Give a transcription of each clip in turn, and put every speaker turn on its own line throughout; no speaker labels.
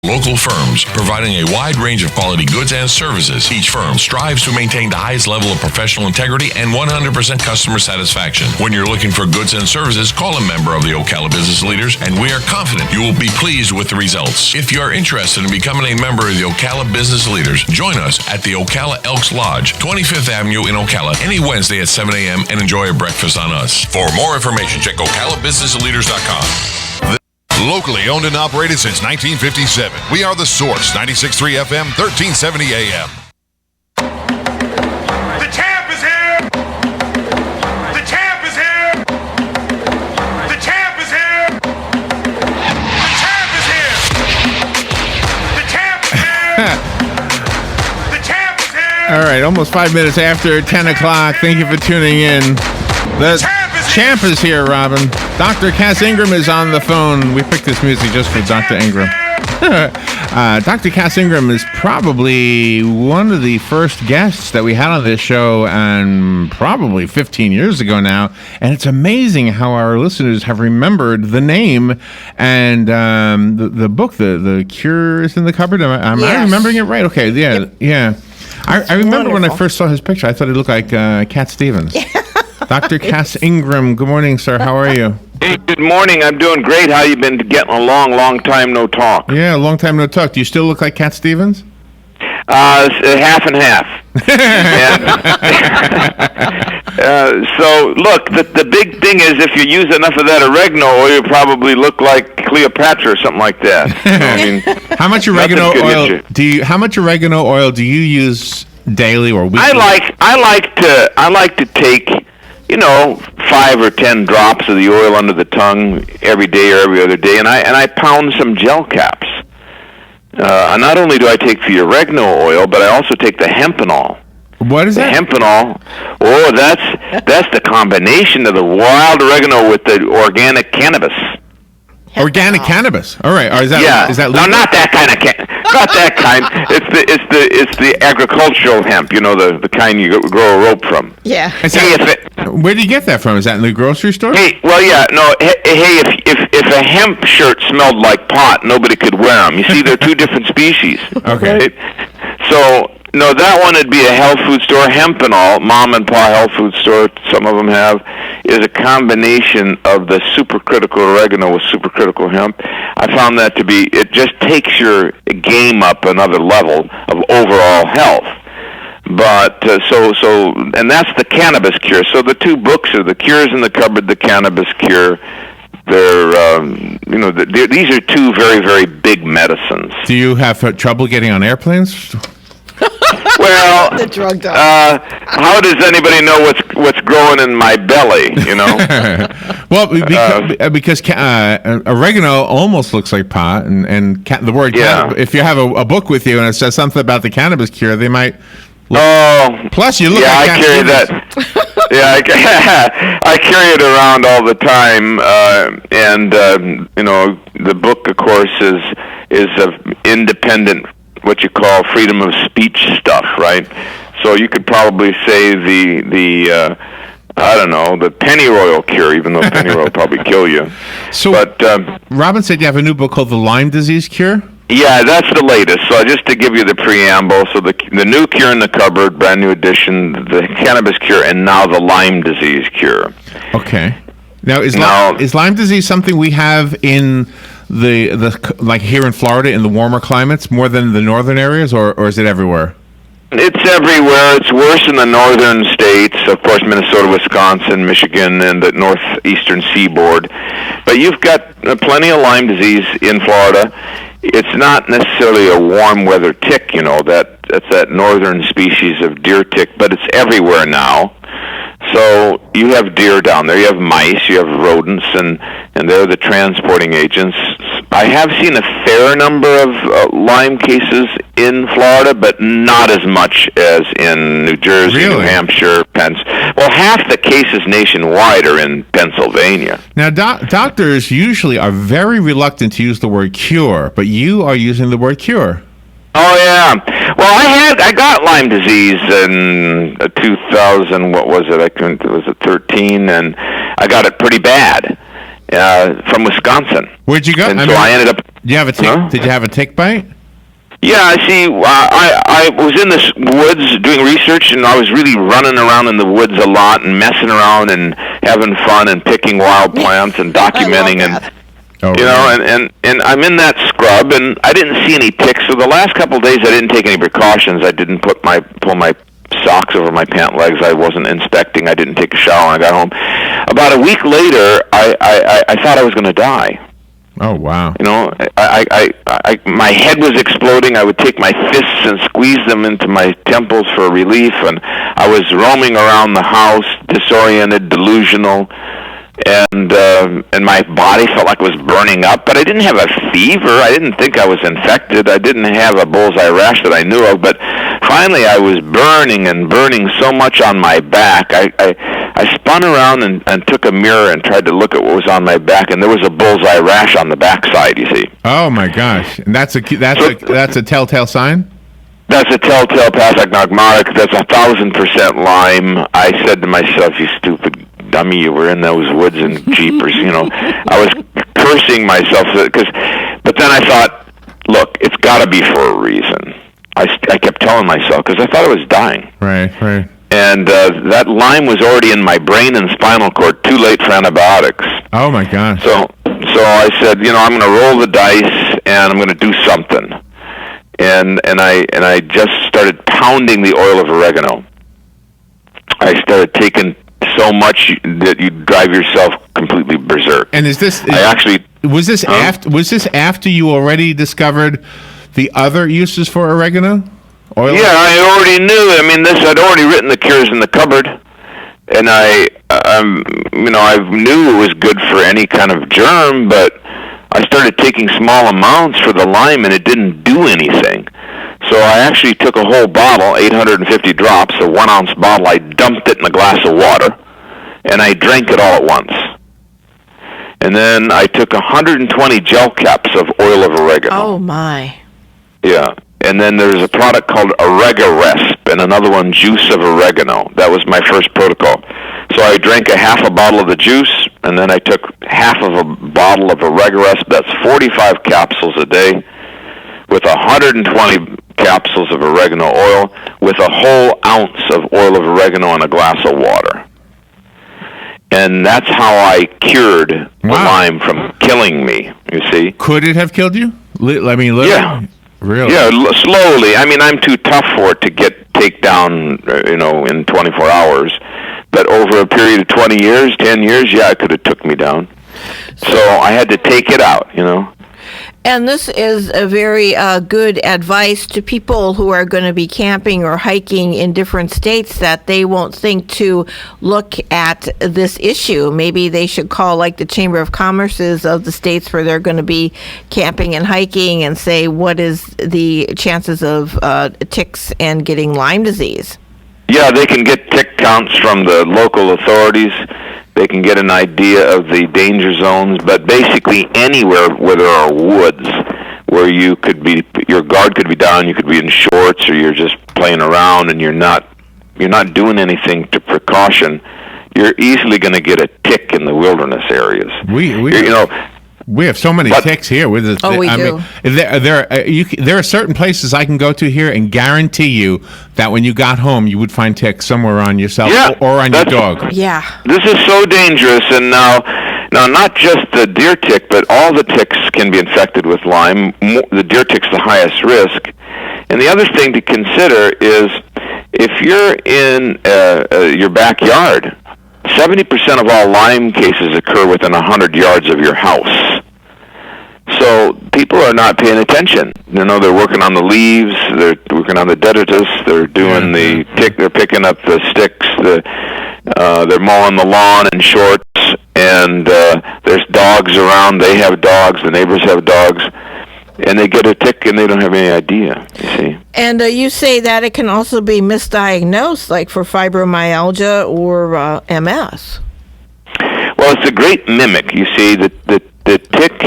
Local firms providing a wide range of quality goods and services. Each firm strives to maintain the highest level of professional integrity and 100% customer satisfaction. When you're looking for goods and services, call a member of the Ocala Business Leaders, and we are confident you will be pleased with the results. If you are interested in becoming a member of the Ocala Business Leaders, join us at the Ocala Elks Lodge, 25th Avenue in Ocala, any Wednesday at 7 a.m. and enjoy a breakfast on us. For more information, check OcalaBusinessLeaders.com.
Locally owned and operated since 1957. We are The Source, 96.3 FM, 1370 AM.
The champ is here! The champ is here! The champ is here! The champ is here! The champ is here! The champ is here!
All right, almost 5 minutes after 10 o'clock. Thank you for tuning in. The champ is here, Robin. Dr. Cass Ingram is on the phone. We picked this music just for Dr. Ingram. Dr. Cass Ingram is probably one of the first guests that we had on this show, and probably 15 years ago now. And it's amazing how our listeners have remembered the name and the book, The Cure is in the Cupboard. Am I remembering it right? Okay, yeah, yep. Yeah. I remember when I first saw his picture, I thought he looked like Cat Stevens. Dr. Cass Ingram, good morning, sir. How are you?
Hey, good morning. I'm doing great. How you been getting along? Long time no talk.
Yeah, long time no talk. Do you still look like Cat Stevens?
Half and half. So, look, the big thing is if you use enough of that oregano oil, you probably look like Cleopatra or something like that. I mean,
how much oregano oil How much oregano oil do you use daily or weekly?
I like to take 5 or 10 drops of the oil under the tongue every day or every other day, and I pound some gel caps. Not only do I take the oregano oil, but I also take the hempenol.
What is that?
The hempenol. Oh, that's the combination of the wild oregano with the organic cannabis.
Organic cannabis. All right. Is that legal?
No, not that kind of not that kind. It's the agricultural hemp. The kind you grow a rope from.
Yeah.
Where do you get that from? Is that in the grocery store?
Hey, well, yeah, no. Hey, if a hemp shirt smelled like pot, nobody could wear them. You see, they're two different species.
Okay.
So. No, that one would be a health food store. Hempenol, mom and pa health food store, some of them have, is a combination of the supercritical oregano with supercritical hemp. I found that to be, it just takes your game up another level of overall health. But, and that's the Cannabis Cure. So the two books are The Cure's in the Cupboard, The Cannabis Cure. They're, these are two very, very big medicines.
Do you have trouble getting on airplanes?
Well,
the drug dog.
How does anybody know what's growing in my belly?
Well, because oregano almost looks like pot, and the word if you have a book with you and it says something about the Cannabis Cure, they might. Plus, you look like
I carry that. Yeah, I carry it around all the time, and the book, of course, is of independent, what you call freedom of speech stuff, right? So you could probably say the pennyroyal cure, even though pennyroyal probably kill you.
So, but Robin said you have a new book called The Lyme Disease Cure?
Yeah, that's the latest. So just to give you the preamble, so the new Cure in the Cupboard, brand new edition, the Cannabis Cure, and now the Lyme Disease Cure.
Okay. Now, is Lyme disease something we have in the like here in Florida in the warmer climates more than the northern areas, or is it everywhere?
It's everywhere. It's worse in the northern states, of course, Minnesota, Wisconsin, Michigan, and the northeastern seaboard. But you've got plenty of Lyme disease in Florida. It's not necessarily a warm weather tick, that's that northern species of deer tick, but it's everywhere now. So you have deer down there, you have mice, you have rodents, and they're the transporting agents. I have seen a fair number of Lyme cases in Florida, but not as much as in New Jersey,
really?
New Hampshire, Well, half the cases nationwide are in Pennsylvania.
Now, doctors usually are very reluctant to use the word cure, but you are using the word cure.
Oh yeah. Well, I got Lyme disease in 2000. What was it? It was 13, and I got it pretty bad from Wisconsin.
Where'd you go?
And I ended up.
Did you have a tick?
Huh?
Did you have a tick bite?
Yeah, see, I was in the woods doing research, and I was really running around in the woods a lot and messing around and having fun and picking wild plants and documenting and and I'm in that scrub, and I didn't see any ticks. So the last couple of days, I didn't take any precautions. I didn't pull my socks over my pant legs. I wasn't inspecting. I didn't take a shower when I got home. About a week later, I thought I was going to die.
Oh, wow.
You know, my head was exploding. I would take my fists and squeeze them into my temples for relief, and I was roaming around the house, disoriented, delusional, and my body felt like it was burning up. But I didn't have a fever. I didn't think I was infected. I didn't have a bullseye rash that I knew of. But finally, I was burning so much on my back. I spun around and took a mirror and tried to look at what was on my back, and there was a bullseye rash on the backside, you see.
Oh, my gosh. And that's a telltale sign?
That's a telltale pathognomonic. That's 1,000% Lyme. I said to myself, you stupid dummy, you were in those woods and jeepers, you know. I was cursing myself, but then I thought, look, it's got to be for a reason. I kept telling myself, because I thought I was dying.
Right.
And that Lyme was already in my brain and spinal cord, too late for antibiotics.
Oh, my gosh.
So I said, you know, I'm going to roll the dice, and I'm going to do something. And I just started pounding the oil of oregano. I started taking so much that you drive yourself completely berserk.
And was this after you already discovered the other uses for oregano? Oil?
Yeah, I already knew. I mean, I'd already written the cures in the cupboard, and I knew it was good for any kind of germ, but I started taking small amounts for the Lyme, and it didn't do anything. So I actually took a whole bottle, 850 drops, a 1-ounce bottle. I dumped it in a glass of water, and I drank it all at once. And then I took 120 gel caps of oil of oregano.
Oh, my.
Yeah. And then there's a product called Oregaresp, and another one, juice of oregano. That was my first protocol. So I drank a half a bottle of the juice, and then I took half of a bottle of Oregaresp. That's 45 capsules a day, with 120 capsules of oregano oil, with a whole ounce of oil of oregano in a glass of water. And that's how I cured the Lyme from killing me, you see.
Could it have killed you? I mean, literally?
Yeah.
Really?
Yeah, slowly. I mean, I'm too tough for it to take down, in 24 hours. But over a period of 20 years, 10 years, yeah, it could have took me down. So I had to take it out,
And this is a very good advice to people who are going to be camping or hiking in different states, that they won't think to look at this issue. Maybe they should call like the Chamber of Commerce's of the states where they're going to be camping and hiking and say, what is the chances of ticks and getting Lyme disease?
Yeah, they can get tick counts from the local authorities. They can get an idea of the danger zones, but basically anywhere where there are woods, where your guard could be down, you could be in shorts, or you're just playing around and you're not doing anything to precaution, you're easily going to get a tick in the wilderness areas.
We have so many ticks here. We do. There are certain places I can go to here and guarantee you that when you got home, you would find ticks somewhere on yourself or on your dog.
Yeah.
This is so dangerous, and now not just the deer tick, but all the ticks can be infected with Lyme. The deer tick's the highest risk. And the other thing to consider is if you're in your backyard, 70% of all Lyme cases occur within 100 yards of your house. So people are not paying attention. They're working on the leaves, they're working on the detritus, they're doing the tick, they're picking up the sticks, they're mowing the lawn in shorts, and there's dogs around, they have dogs, the neighbors have dogs, and they get a tick and they don't have any idea, you see.
And you say that it can also be misdiagnosed, like for fibromyalgia or MS.
Well, it's a great mimic. You see, the tick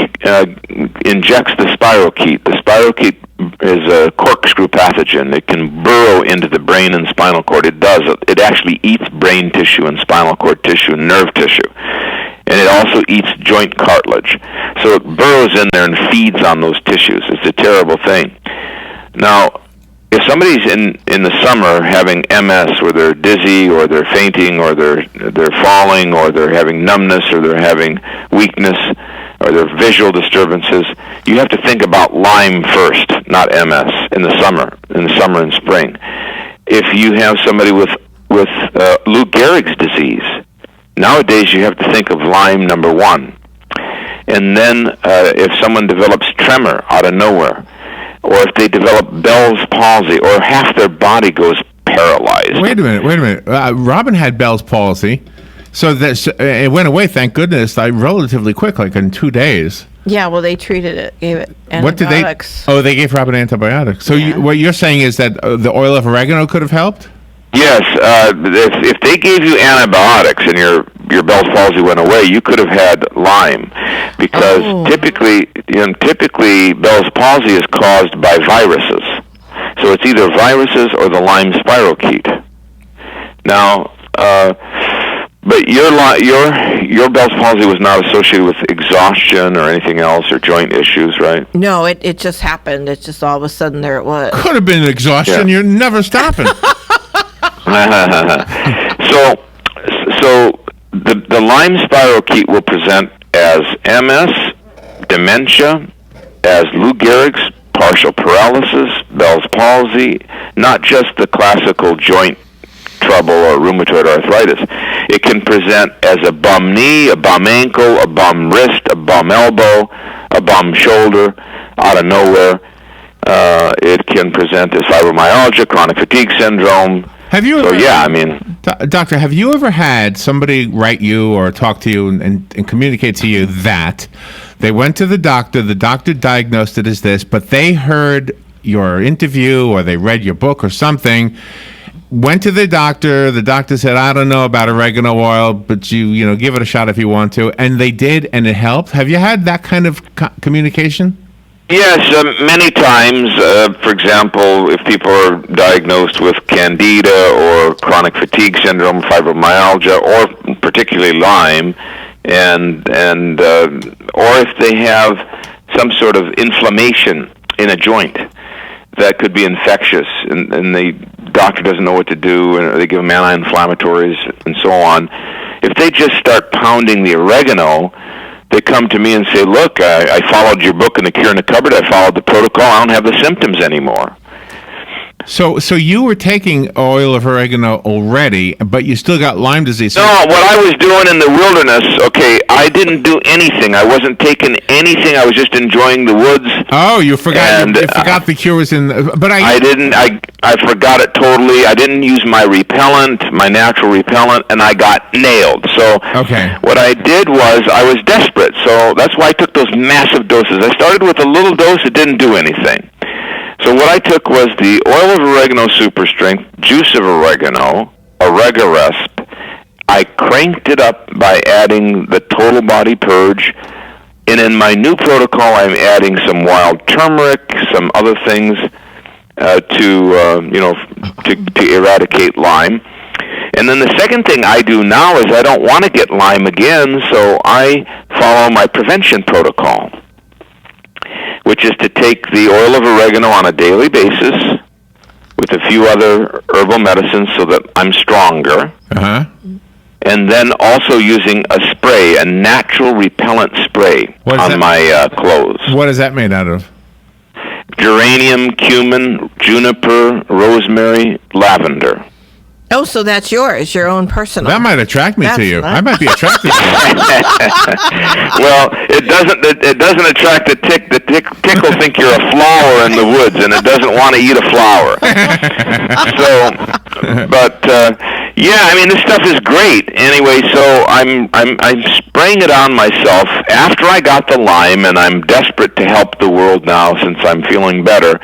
injects the spirochete. The spirochete is a corkscrew pathogen. It can burrow into the brain and spinal cord. It does. It actually eats brain tissue and spinal cord tissue and nerve tissue. and it also eats joint cartilage. So it burrows in there and feeds on those tissues. It's a terrible thing. Now, if somebody's in the summer having MS, or they're dizzy, or they're fainting, or they're falling, or they're having numbness, or they're having weakness, or they're visual disturbances, you have to think about Lyme first, not MS, in the summer and spring. If you have somebody with Lou Gehrig's disease, nowadays you have to think of Lyme number one. And then if someone develops tremor out of nowhere, or if they develop Bell's palsy, or half their body goes paralyzed.
Wait a minute. Robin had Bell's palsy, so it went away, thank goodness, relatively quick, like in 2 days.
Yeah, well, they treated it, gave it antibiotics.
They gave Robin antibiotics. So what you're saying is that the oil of oregano could have helped?
Yes, if they gave you antibiotics and your Bell's palsy went away, you could have had Lyme, because typically Bell's palsy is caused by viruses. So it's either viruses or the Lyme spirochete. Now, but your Bell's palsy was not associated with exhaustion or anything else, or joint issues, right?
No, it just happened. It's just all of a sudden there it was.
Could have been exhaustion.
Yeah.
You're never stopping.
So the Lyme spirochete will present as MS, dementia, as Lou Gehrig's, partial paralysis, Bell's palsy, not just the classical joint trouble or rheumatoid arthritis. It can present as a bum knee, a bum ankle, a bum wrist, a bum elbow, a bum shoulder, out of nowhere. It can present as fibromyalgia, chronic fatigue syndrome.
Have you ever,
so, yeah, I mean...
Doctor, have you ever had somebody write you or talk to you and communicate to you that they went to the doctor diagnosed it as this, but they heard your interview or they read your book or something, went to the doctor said, I don't know about oregano oil, but you give it a shot if you want to, and they did, and it helped? Have you had that kind of communication?
Yes, many times. For example, if people are diagnosed with candida or chronic fatigue syndrome, fibromyalgia, or particularly Lyme, and or if they have some sort of inflammation in a joint that could be infectious, and the doctor doesn't know what to do, and they give them anti-inflammatories and so on. If they just start pounding the oregano, they come to me and say, look, I followed your book in the Cure in the Cupboard. I followed the protocol. I don't have the symptoms anymore.
So you were taking oil of oregano already, but you still got Lyme disease.
No, what I was doing in the wilderness, I didn't do anything. I wasn't taking anything. I was just enjoying the woods.
Oh, you forgot. You forgot the cure was in. But
I didn't. I forgot it totally. I didn't use my repellent, my natural repellent, and I got nailed. So what I did was I was desperate. So that's why I took those massive doses. I started with a little dose. It didn't do anything. So what I took was the oil of oregano super strength, juice of oregano, Oregaresp. I cranked it up by adding the total body purge. And in my new protocol, I'm adding some wild turmeric, some other things to eradicate Lyme. And then the second thing I do now is I don't want to get Lyme again, so I follow my prevention protocol, which is to take the oil of oregano on a daily basis with a few other herbal medicines so that I'm stronger. And then also using a spray, a natural repellent spray on my clothes.
What is that made out of?
Geranium, cumin, juniper, rosemary, lavender.
Oh, so that's yours, your own personal.
That might attract me to you. I might be attracted to you.
Well, it doesn't attract the tick. The tick will think you're a flower in the woods, and it doesn't want to eat a flower. Yeah, I mean, this stuff is great. Anyway, so I'm spraying it on myself after I got the Lyme, and I'm desperate to help the world now since I'm feeling better.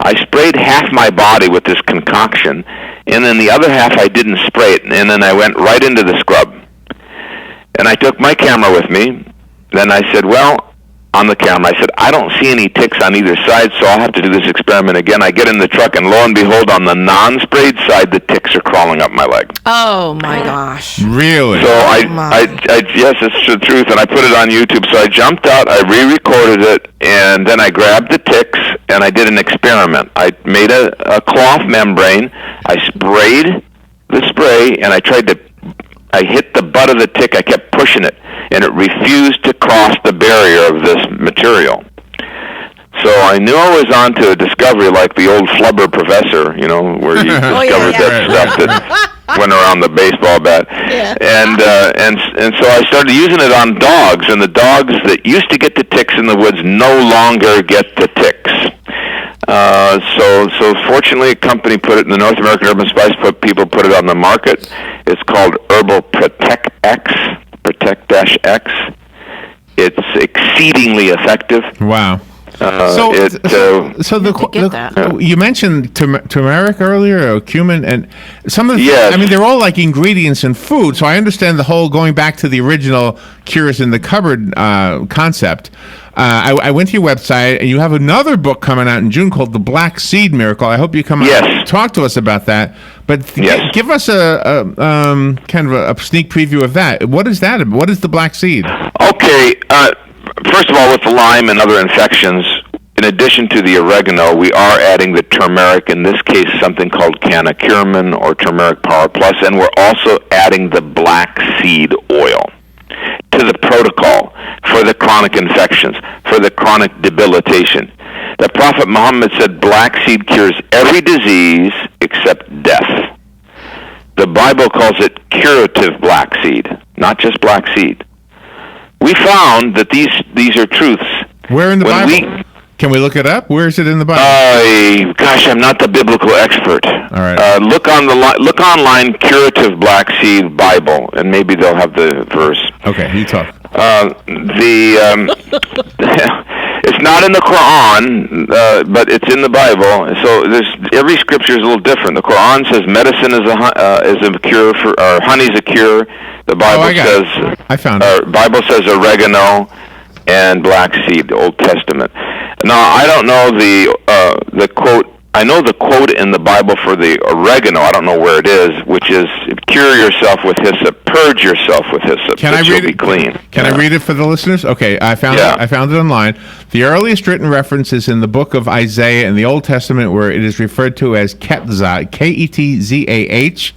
I sprayed half my body with this concoction, and then the other half I didn't spray it, and then I went right into the scrub. And I took my camera with me. Then I said, well, on the camera. I said, I don't see any ticks on either side, so I'll have to do this experiment again. I get in the truck, and lo and behold, on the non-sprayed side, the ticks are crawling up my leg.
Oh my gosh!
Really?
So yes, it's the truth, and I put it on YouTube. So I jumped out, I re-recorded it, and then I grabbed the ticks, and I did an experiment. I made a cloth membrane. I sprayed the spray, and I hit the butt of the tick. I kept pushing it, and it refused to cross the barrier of this material. So I knew I was on to a discovery like the old flubber professor, where you discovered that stuff that went around the baseball bat.
Yeah.
And so I started using it on dogs, and the dogs that used to get the ticks in the woods no longer get the ticks. So fortunately, a company put it in the North American Urban Spice people put it on the market. It's called Herbal Protect X, Protect-X. It's exceedingly effective.
Wow. You mentioned turmeric earlier, or cumin, and some of the
yes.
I mean, they're all like ingredients in food, so I understand the whole going back to the original cures in the cupboard concept. I went to your website, and you have another book coming out in June called The Black Seed Miracle. I hope you come out and talk to us about that. But give us a kind of a sneak preview of that. What is that? What is the black seed?
Okay. First of all, with the Lyme and other infections, in addition to the oregano, we are adding the turmeric, in this case something called cannacumin or turmeric power plus, and we're also adding the black seed oil to the protocol for the chronic infections, for the chronic debilitation. The Prophet Muhammad said black seed cures every disease except death. The Bible calls it curative black seed, not just black seed. We found that these are truths.
Where in the Bible? Can we look it up? Where is it in the Bible?
I'm not the biblical expert.
All right.
Look online, Curative Black Seed Bible, and maybe they'll have the verse.
Okay, you talk.
It's not in the Quran, but it's in the Bible. So every scripture is a little different. The Quran says medicine is a cure or honey's a cure. The Bible says
I found it.
Bible says oregano and black seed, the Old Testament. Now I don't know the quote. I know the quote in the Bible for the oregano. I don't know where it is, which is cure yourself with hyssop, purge yourself with hyssop.
Can I read it?
Be clean.
Can I read it for the listeners? Okay, I found it. I found it online. The earliest written reference is in the book of Isaiah in the Old Testament, where it is referred to as ketzah, Ketzah,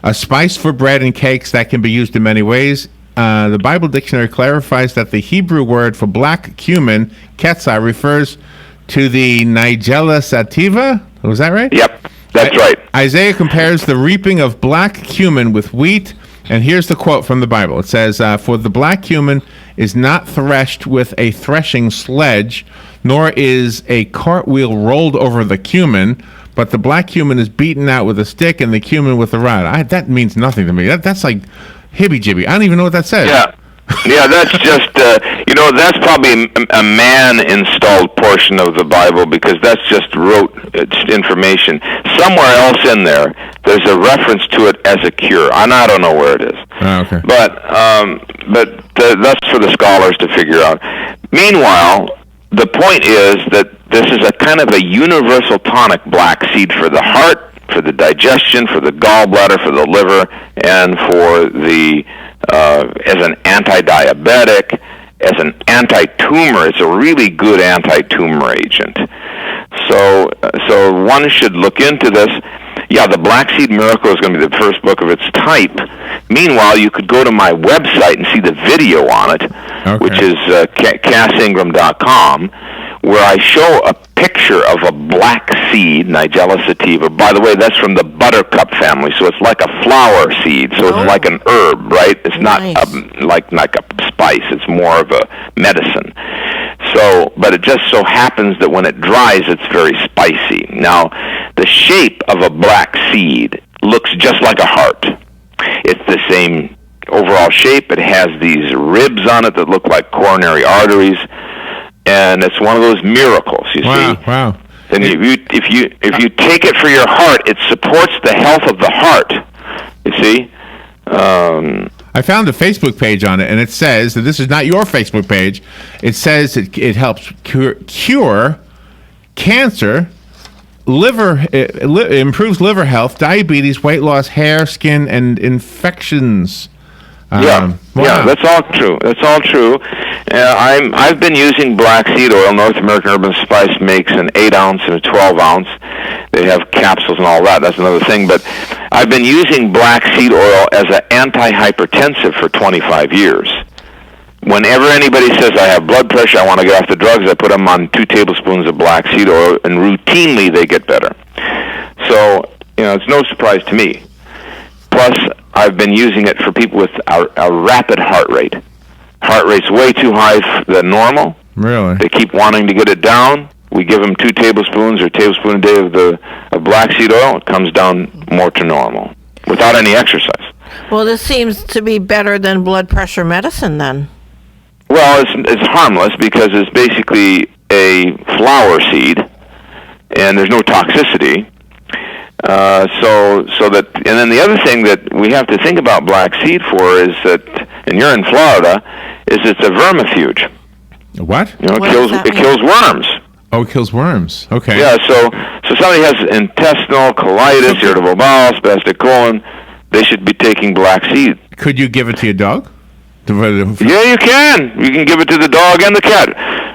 a spice for bread and cakes that can be used in many ways. The Bible Dictionary clarifies that the Hebrew word for black cumin, ketzah, refers to the Nigella sativa. Was that right?
Yep, that's right.
Isaiah compares the reaping of black cumin with wheat, and here's the quote from the Bible. It says, "For the black cumin is not threshed with a threshing sledge, nor is a cartwheel rolled over the cumin, but the black cumin is beaten out with a stick and the cumin with a rod." That means nothing to me. That's like hibby-jibby. I don't even know what that says.
Yeah, that's just, that's probably a man-installed portion of the Bible, because that's just rote information. Somewhere else in there's a reference to it as a cure, and I don't know where it is.
Oh, okay.
But that's for the scholars to figure out. Meanwhile, the point is that this is a kind of a universal tonic, black seed, for the heart, for the digestion, for the gallbladder, for the liver, and for the as an anti-diabetic, as an anti-tumor. It's a really good anti-tumor agent. So one should look into this. Yeah, the Black Seed Miracle is going to be the first book of its type. Meanwhile, you could go to my website and see the video on it, which is cassingram.com, where I show a picture of a black seed, Nigella sativa. By the way, that's from the buttercup family, so it's like a flower seed, so it's like an herb, right? It's not like a spice. It's more of a medicine. So, but it just so happens that when it dries, it's very spicy. Now, the shape of a black seed looks just like a heart. It's the same overall shape. It has these ribs on it that look like coronary arteries, and it's one of those miracles. You see?
Wow.
And if you take it for your heart, it supports the health of the heart. You see?
I found a Facebook page on it, and it says that this is not your Facebook page. It says it helps cure cancer, improves liver health, diabetes, weight loss, hair, skin, and infections.
Yeah, that's all true. That's all true. I've been using black seed oil. North American Herb and Spice makes an 8-ounce and a 12-ounce. They have capsules and all that. That's another thing. But I've been using black seed oil as an antihypertensive for 25 years. Whenever anybody says I have blood pressure, I want to get off the drugs, I put them on 2 tablespoons of black seed oil, and routinely they get better. So, it's no surprise to me. Plus, I've been using it for people with a rapid heart rate. Heart rate's way too high than normal.
Really?
They keep wanting to get it down. We give them 2 tablespoons or a tablespoon a day of black seed oil. It comes down more to normal without any exercise.
Well, this seems to be better than blood pressure medicine then.
Well, it's harmless because it's basically a flower seed, and there's no toxicity. And then the other thing that we have to think about black seed for is that, and you're in Florida, is it's a vermifuge.
What?
It kills worms.
Oh, it kills worms. Okay.
Yeah, so somebody has intestinal colitis, irritable bowel, spastic colon, they should be taking black seed.
Could you give it to your dog?
Yeah, you can. You can give it to the dog and the cat.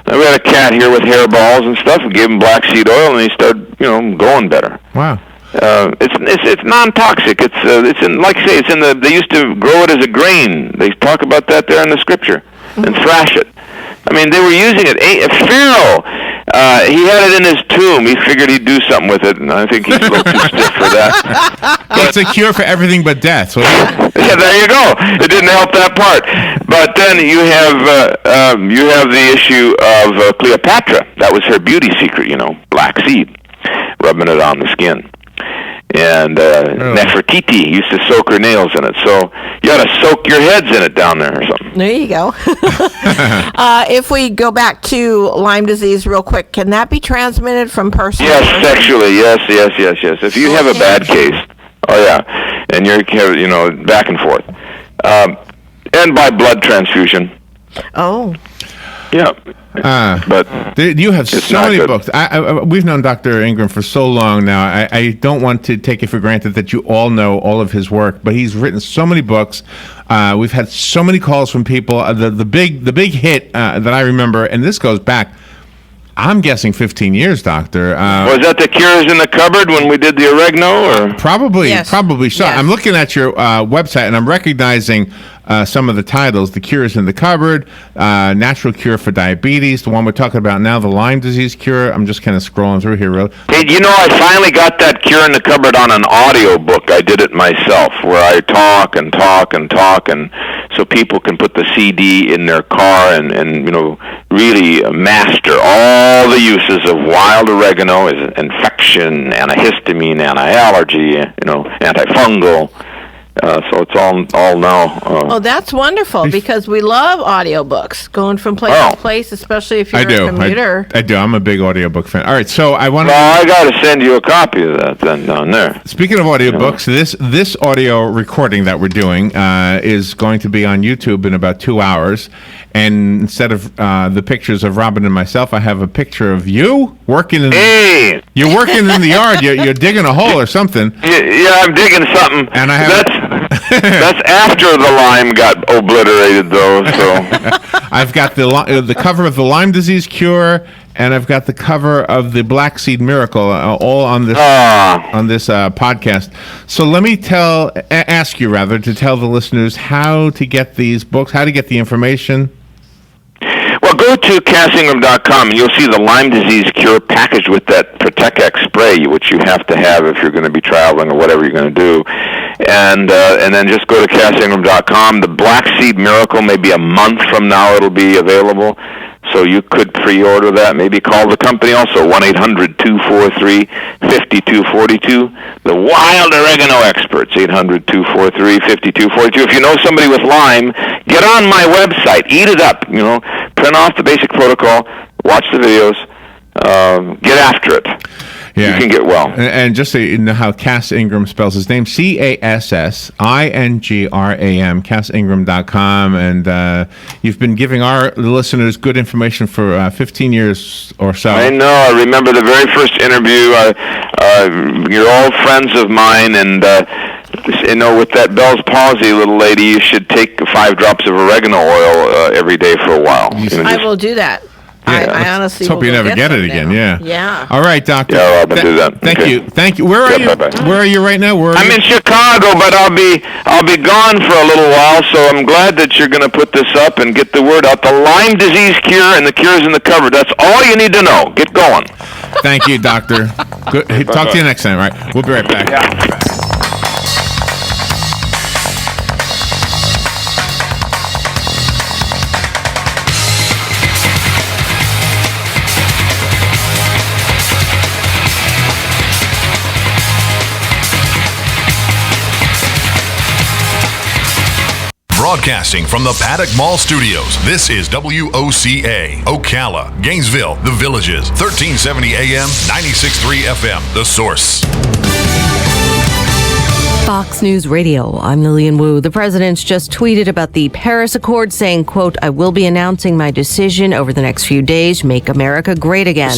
We had a cat here with hairballs and stuff. We gave him black seed oil, and he started, going better.
Wow.
It's non-toxic. It's in, like I say, it's in the. They used to grow it as a grain. They talk about that there in the scripture, and thrash it. I mean, they were using it. Pharaoh, he had it in his tomb. He figured he'd do something with it, and I think he's a little too stiff for that.
It's a cure for everything but death. So
yeah, there you go. It didn't help that part. But then you have the issue of Cleopatra. That was her beauty secret, black seed, rubbing it on the skin. And Nefertiti used to soak her nails in it. So you ought to soak your heads in it down there or something.
There you go. If we go back to Lyme disease real quick, can that be transmitted from person to person?
Yes, sexually. Yes. If you have a bad case, and you're back and forth, and by blood transfusion.
Oh.
Yeah. But
you have so many books. We've known Dr. Ingram for so long now. I don't want to take it for granted that you all know all of his work, but he's written so many books. We've had so many calls from people. The big hit that I remember, and this goes back, I'm guessing 15 years, Doctor.
Was that the Cures in the Cupboard when we did the oregano? Or?
Probably so.
Yes.
I'm looking at your website, and I'm recognizing some of the titles. The Cures in the Cupboard, Natural Cure for Diabetes, the one we're talking about now, the Lyme Disease Cure. I'm just kind of scrolling through here.
Hey, I finally got that Cure in the Cupboard on an audio book. I did it myself, where I talk, and so people can put the CD in their car and really master all the uses of wild oregano as infection, antihistamine, anti-allergy, antifungal. So it's all now.
Oh, that's wonderful, because we love audiobooks, going from place to place, especially if you're a commuter.
I do. I'm a big audiobook fan. All right, so I want to...
Well, I got to send you a copy of that then down there.
Speaking of audiobooks, this audio recording that we're doing is going to be on YouTube in about 2 hours. And instead of the pictures of Robin and myself, I have a picture of you working in...
Hey!
You're working in the yard. You're digging a hole or something.
Yeah, I'm digging something.
And I have...
That's after the Lyme got obliterated, though. So
I've got the cover of the Lyme Disease Cure, and I've got the cover of the Black Seed Miracle, all on this podcast. So let me ask you to tell the listeners how to get these books, how to get the information.
Well, go to CassIngram.com, and you'll see the Lyme Disease Cure packaged with that Protect X spray, which you have to have if you're going to be traveling or whatever you're going to do. And then just go to CassIngram.com. The Black Seed Miracle, maybe a month from now it'll be available. So you could pre-order that. Maybe call the company also, 1-800-243-5242. The Wild Oregano Experts, 800-243-5242. If you know somebody with Lyme, get on my website. Eat it up. Print off the basic protocol, watch the videos, get after it. you can get well.
And just so you know how Cass Ingram spells his name, CASSINGRAM, CassIngram.com. And you've been giving our listeners good information for 15 years or so.
I know. I remember the very first interview. You're all friends of mine, and with that Bell's palsy, little lady, you should take 5 drops of oregano oil every day for a while.
I will do that. I honestly
hope you never get it again.
Yeah.
Yeah. All right, doctor.
Yeah, Robin, do that.
Thank
Okay.
you. Thank you. Where are you?
Bye-bye.
Where are you right now?
I'm in Chicago, but I'll be gone for a little while. So I'm glad that you're going to put this up and get the word out. The Lyme Disease Cure, and the cure's in the cupboard. That's all you need to know. Get going.
Thank you, doctor. Good. Talk to you next time. Right. We'll be right back.
Yeah.
Broadcasting from the Paddock Mall Studios, this is WOCA, Ocala, Gainesville, The Villages, 1370 AM, 96.3 FM, The Source.
Fox News Radio, I'm Lillian Wu. The president's just tweeted about the Paris Accord saying, quote, I will be announcing my decision over the next few days, make America great again.